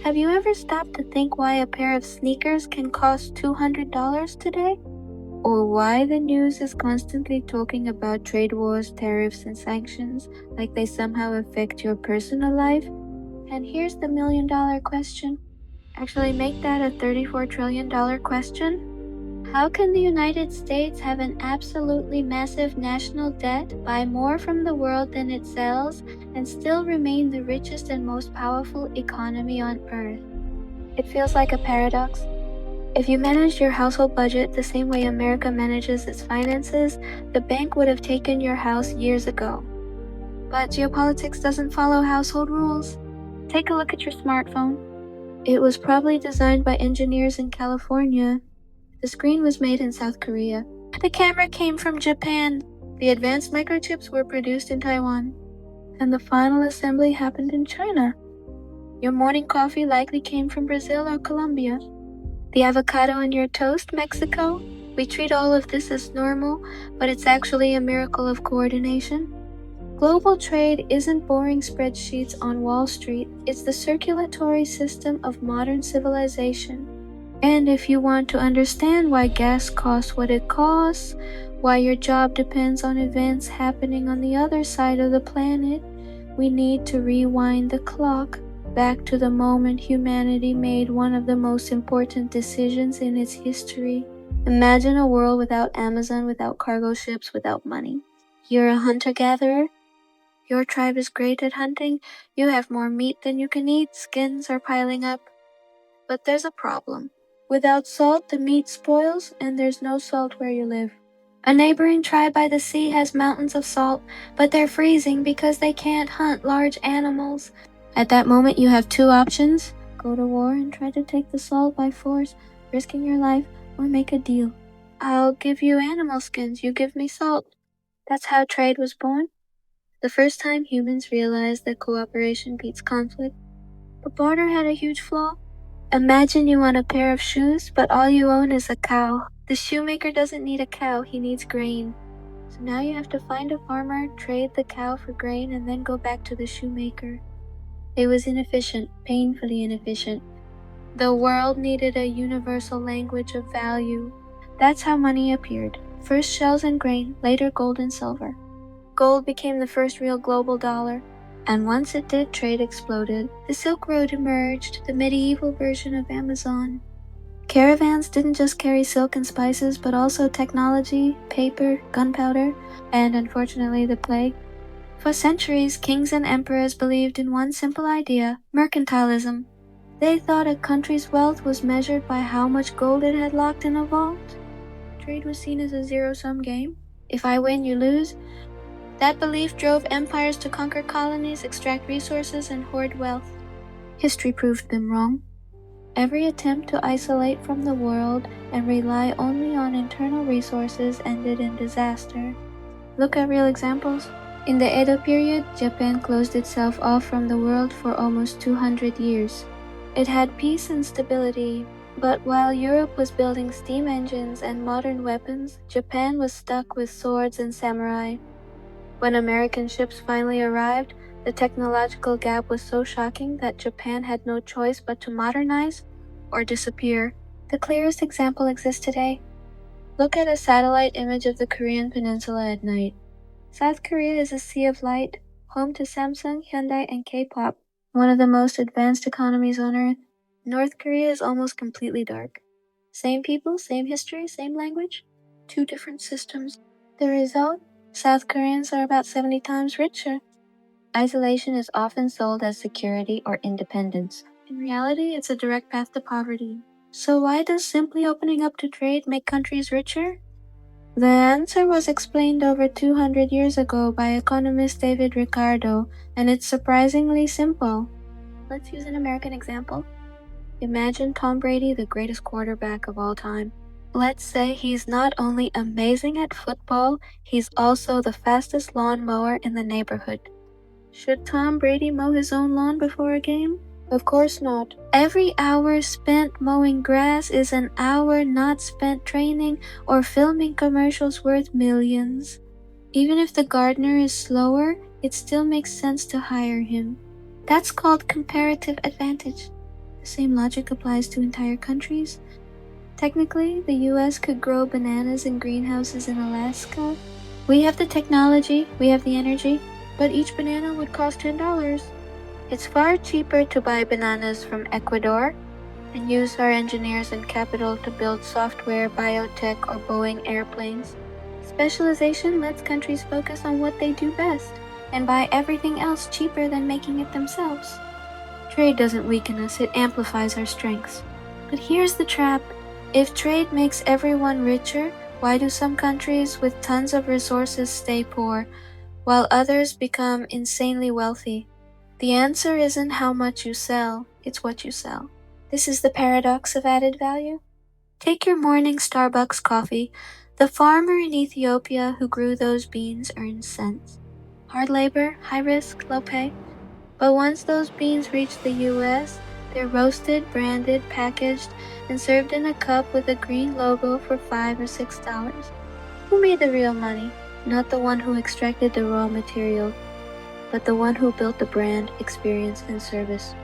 Have you ever stopped to think why a pair of sneakers can cost $200 today? Or why the news is constantly talking about trade wars, tariffs, and sanctions like they somehow affect your personal life? And here's the $1 million question. Actually, make that a $34 trillion question. How can the United States have an absolutely massive national debt, buy more from the world than it sells, and still remain the richest and most powerful economy on earth? It feels like a paradox. If you managed your household budget the same way America manages its finances, the bank would have taken your house years ago. But geopolitics doesn't follow household rules. Take a look at your smartphone. It was probably designed by engineers in California. The screen was made in South Korea. The camera came from Japan. The advanced microchips were produced in Taiwan. And the final assembly happened in China. Your morning coffee likely came from Brazil or Colombia. The avocado in your toast, Mexico? We treat all of this as normal, but it's actually a miracle of coordination. Global trade isn't boring spreadsheets on Wall Street, it's the circulatory system of modern civilization. And if you want to understand why gas costs what it costs, why your job depends on events happening on the other side of the planet, we need to rewind the clock back to the moment humanity made one of the most important decisions in its history. Imagine a world without Amazon, without cargo ships, without money. You're a hunter-gatherer. Your tribe is great at hunting. You have more meat than you can eat. Skins are piling up. But there's a problem. Without salt, the meat spoils, and there's no salt where you live. A neighboring tribe by the sea has mountains of salt, but they're freezing because they can't hunt large animals. At that moment, you have two options: go to war and try to take the salt by force, risking your life, or make a deal. I'll give you animal skins, you give me salt. That's how trade was born. The first time humans realized that cooperation beats conflict. But barter had a huge flaw. Imagine you want a pair of shoes, but all you own is a cow. The shoemaker doesn't need a cow, he needs grain. So now you have to find a farmer, trade the cow for grain, and then go back to the shoemaker. It was inefficient, painfully inefficient. The world needed a universal language of value. That's how money appeared. First shells and grain, later gold and silver. Gold became the first real global dollar. And once it did, trade exploded. The Silk Road emerged, the medieval version of Amazon. Caravans didn't just carry silk and spices, but also technology, paper, gunpowder, and unfortunately the plague. For centuries, kings and emperors believed in one simple idea: mercantilism. They thought a country's wealth was measured by how much gold it had locked in a vault. Trade was seen as a zero-sum game. If I win, you lose. That belief drove empires to conquer colonies, extract resources, and hoard wealth. History proved them wrong. Every attempt to isolate from the world and rely only on internal resources ended in disaster. Look at real examples. In the Edo period, Japan closed itself off from the world for almost 200 years. It had peace and stability, but while Europe was building steam engines and modern weapons, Japan was stuck with swords and samurai. When American ships finally arrived, the technological gap was so shocking that Japan had no choice but to modernize or disappear. The clearest example exists today. Look at a satellite image of the Korean peninsula at night. South Korea is a sea of light, home to Samsung, Hyundai, and K-pop, one of the most advanced economies on Earth. North Korea is almost completely dark. Same people, same history, same language, two different systems. The result? South Koreans are about 70 times richer. Isolation is often sold as security or independence. In reality, it's a direct path to poverty. So why does simply opening up to trade make countries richer? The answer was explained over 200 years ago by economist David Ricardo, and it's surprisingly simple. Let's use an American example. Imagine Tom Brady, the greatest quarterback of all time. Let's say he's not only amazing at football, he's also the fastest lawn mower in the neighborhood. Should Tom Brady mow his own lawn before a game? Of course not. Every hour spent mowing grass is an hour not spent training or filming commercials worth millions. Even if the gardener is slower, it still makes sense to hire him. That's called comparative advantage. The same logic applies to entire countries. Technically, the US could grow bananas in greenhouses in Alaska. We have the technology, we have the energy, but each banana would cost $10. It's far cheaper to buy bananas from Ecuador and use our engineers and capital to build software, biotech, or Boeing airplanes. Specialization lets countries focus on what they do best and buy everything else cheaper than making it themselves. Trade doesn't weaken us, it amplifies our strengths. But here's the trap. If trade makes everyone richer, why do some countries with tons of resources stay poor, while others become insanely wealthy? The answer isn't how much you sell, it's what you sell. This is the paradox of added value. Take your morning Starbucks coffee. The farmer in Ethiopia who grew those beans earns cents. Hard labor, high risk, low pay. But once those beans reach the US, they're roasted, branded, packaged, and served in a cup with a green logo for $5 or $6. Who made the real money? Not the one who extracted the raw material, but the one who built the brand, experience, and service.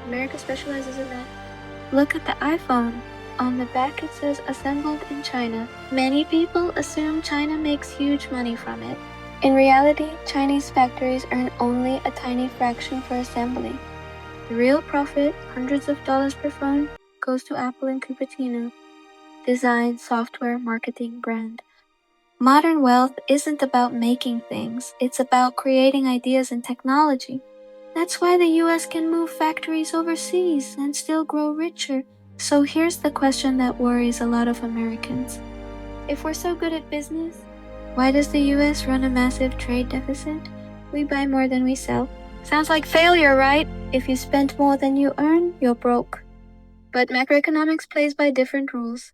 America specializes in that. Look at the iPhone. On the back it says assembled in China. Many people assume China makes huge money from it. In reality, Chinese factories earn only a tiny fraction for assembly. The real profit, hundreds of dollars per phone, goes to Apple and Cupertino. Design, software, marketing, brand. Modern wealth isn't about making things, it's about creating ideas and technology. That's why the US can move factories overseas and still grow richer. So here's the question that worries a lot of Americans. If we're so good at business, why does the US run a massive trade deficit? We buy more than we sell. Sounds like failure, right? If you spend more than you earn, you're broke. But macroeconomics plays by different rules.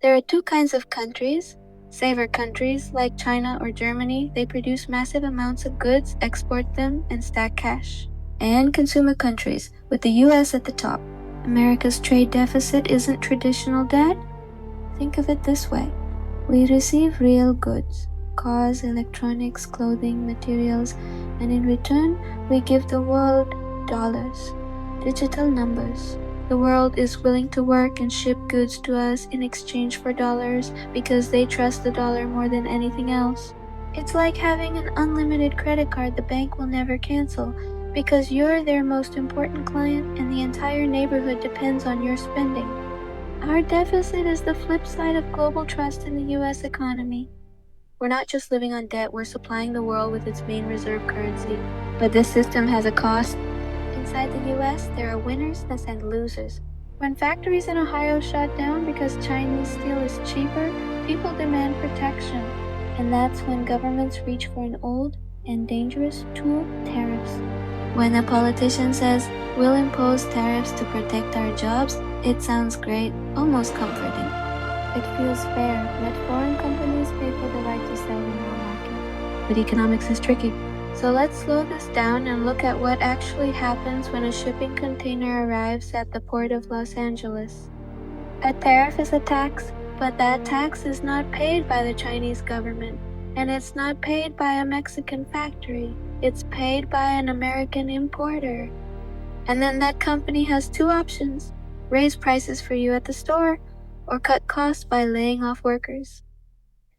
There are two kinds of countries. Saver countries like China or Germany, they produce massive amounts of goods, export them, and stack cash. And consumer countries, with the US at the top. America's trade deficit isn't traditional debt. Think of it this way. We receive real goods, cars, electronics, clothing, materials, and in return, we give the world dollars, digital numbers. The world is willing to work and ship goods to us in exchange for dollars because they trust the dollar more than anything else. It's like having an unlimited credit card the bank will never cancel because you're their most important client and the entire neighborhood depends on your spending. Our deficit is the flip side of global trust in the US economy. We're not just living on debt, we're supplying the world with its main reserve currency. But this system has a cost. Inside the US, there are winners and losers. When factories in Ohio shut down because Chinese steel is cheaper, people demand protection. And that's when governments reach for an old and dangerous tool, tariffs. When a politician says, we'll impose tariffs to protect our jobs, it sounds great, almost comforting. It feels fair. Let foreign companies pay for the right to sell in our market. But economics is tricky. So let's slow this down and look at what actually happens when a shipping container arrives at the port of Los Angeles. A tariff is a tax, but that tax is not paid by the Chinese government, and it's not paid by a Mexican factory. It's paid by an American importer. And then that company has two options: raise prices for you at the store, or cut costs by laying off workers.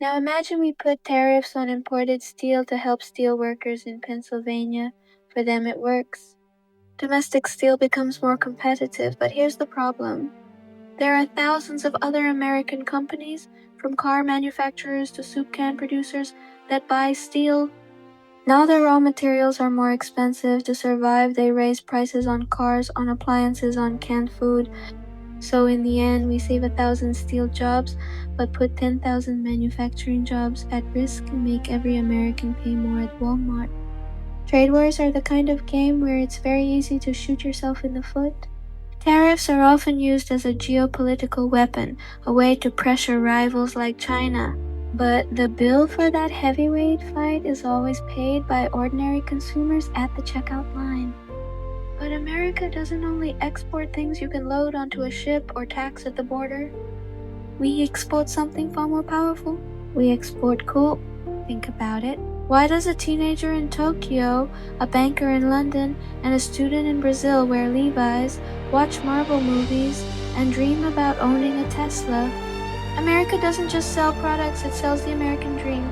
Now imagine we put tariffs on imported steel to help steel workers in Pennsylvania. For them it works. Domestic steel becomes more competitive, but here's the problem. There are thousands of other American companies, from car manufacturers to soup can producers, that buy steel. Now their raw materials are more expensive. To survive, they raise prices on cars, on appliances, on canned food. So in the end, we save 1,000 steel jobs, but put 10,000 manufacturing jobs at risk and make every American pay more at Walmart. Trade wars are the kind of game where it's very easy to shoot yourself in the foot. Tariffs are often used as a geopolitical weapon, a way to pressure rivals like China. But the bill for that heavyweight fight is always paid by ordinary consumers at the checkout line. But America doesn't only export things you can load onto a ship or tax at the border. We export something far more powerful. We export cool. Think about it. Why does a teenager in Tokyo, a banker in London, and a student in Brazil wear Levi's, watch Marvel movies, and dream about owning a Tesla? America doesn't just sell products, it sells the American dream.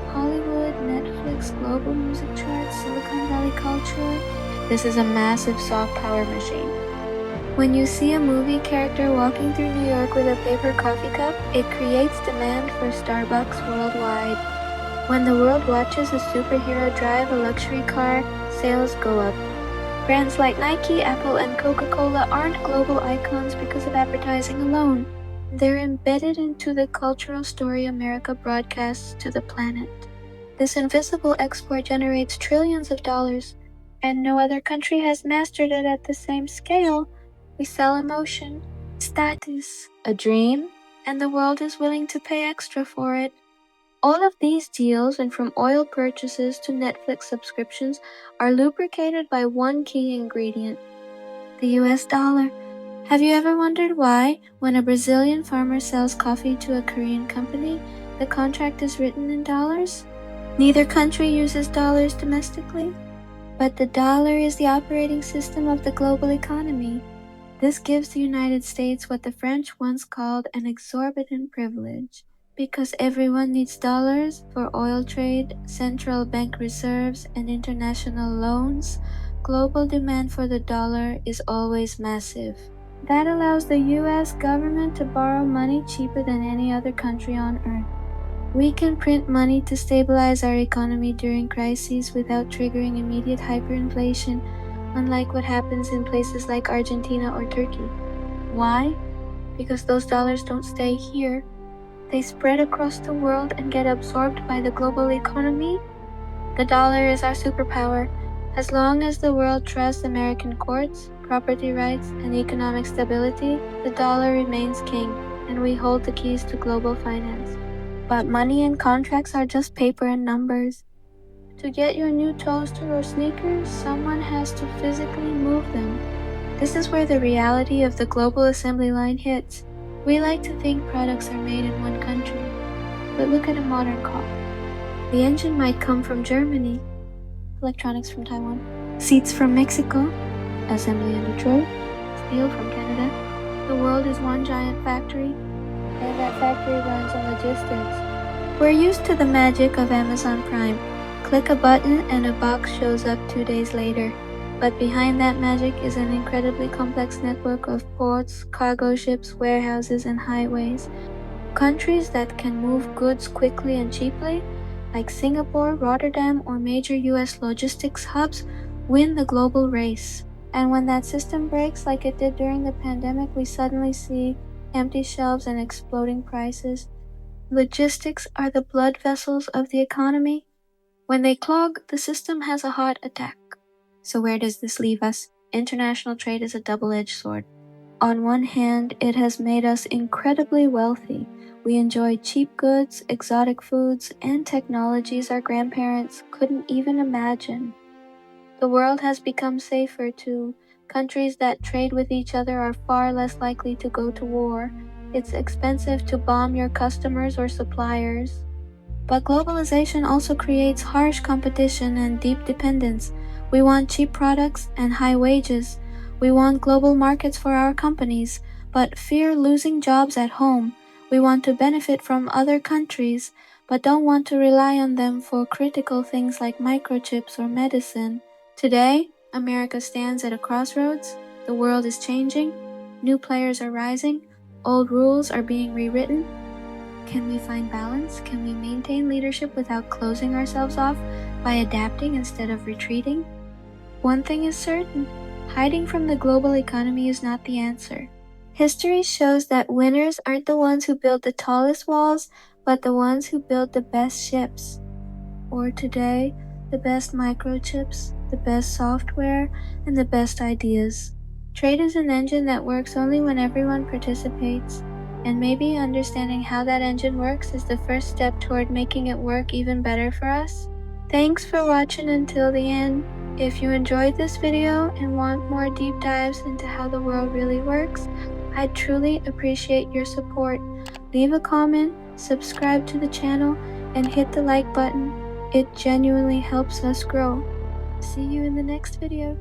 Hollywood, Netflix, global music charts, Silicon Valley culture. This is a massive soft power machine. When you see a movie character walking through New York with a paper coffee cup, it creates demand for Starbucks worldwide. When the world watches a superhero drive a luxury car, sales go up. Brands like Nike, Apple, and Coca-Cola aren't global icons because of advertising alone. They're embedded into the cultural story America broadcasts to the planet. This invisible export generates trillions of dollars, and no other country has mastered it at the same scale. We sell emotion, status, a dream, and the world is willing to pay extra for it. All of these deals, and from oil purchases to Netflix subscriptions, are lubricated by one key ingredient: the US dollar. Have you ever wondered why, when a Brazilian farmer sells coffee to a Korean company, the contract is written in dollars? Neither country uses dollars domestically, but the dollar is the operating system of the global economy. This gives the United States what the French once called an exorbitant privilege. Because everyone needs dollars for oil trade, central bank reserves, and international loans, global demand for the dollar is always massive. That allows the US government to borrow money cheaper than any other country on earth. We can print money to stabilize our economy during crises without triggering immediate hyperinflation, unlike what happens in places like Argentina or Turkey. Why? Because those dollars don't stay here. They spread across the world and get absorbed by the global economy. The dollar is our superpower. As long as the world trusts American courts, property rights, and economic stability, the dollar remains king, and we hold the keys to global finance. But money and contracts are just paper and numbers. To get your new toaster or sneakers, someone has to physically move them. This is where the reality of the global assembly line hits. We like to think products are made in one country, but look at a modern car. The engine might come from Germany, electronics from Taiwan, seats from Mexico, assembly in Detroit, steel from Canada. The world is one giant factory, and that factory runs on logistics. We're used to the magic of Amazon Prime. Click a button and a box shows up 2 days later. But behind that magic is an incredibly complex network of ports, cargo ships, warehouses, and highways. Countries that can move goods quickly and cheaply, like Singapore, Rotterdam, or major US logistics hubs, win the global race. And when that system breaks, like it did during the pandemic, we suddenly see empty shelves and exploding prices. Logistics are the blood vessels of the economy. When they clog, the system has a heart attack. So where does this leave us? International trade is a double-edged sword. On one hand, it has made us incredibly wealthy. We enjoy cheap goods, exotic foods, and technologies our grandparents couldn't even imagine. The world has become safer too. Countries that trade with each other are far less likely to go to war. It's expensive to bomb your customers or suppliers. But globalization also creates harsh competition and deep dependence. We want cheap products and high wages. We want global markets for our companies, but fear losing jobs at home. We want to benefit from other countries, but don't want to rely on them for critical things like microchips or medicine. Today, America stands at a crossroads. The world is changing. New players are rising. Old rules are being rewritten. Can we find balance? Can we maintain leadership without closing ourselves off by adapting instead of retreating? One thing is certain, hiding from the global economy is not the answer. History shows that winners aren't the ones who build the tallest walls, but the ones who build the best ships. Or today, the best microchips, the best software, and the best ideas. Trade is an engine that works only when everyone participates. And maybe understanding how that engine works is the first step toward making it work even better for us. Thanks for watching until the end. If you enjoyed this video and want more deep dives into how the world really works, I truly appreciate your support. Leave a comment, subscribe to the channel, and hit the like button. It genuinely helps us grow. See you in the next video.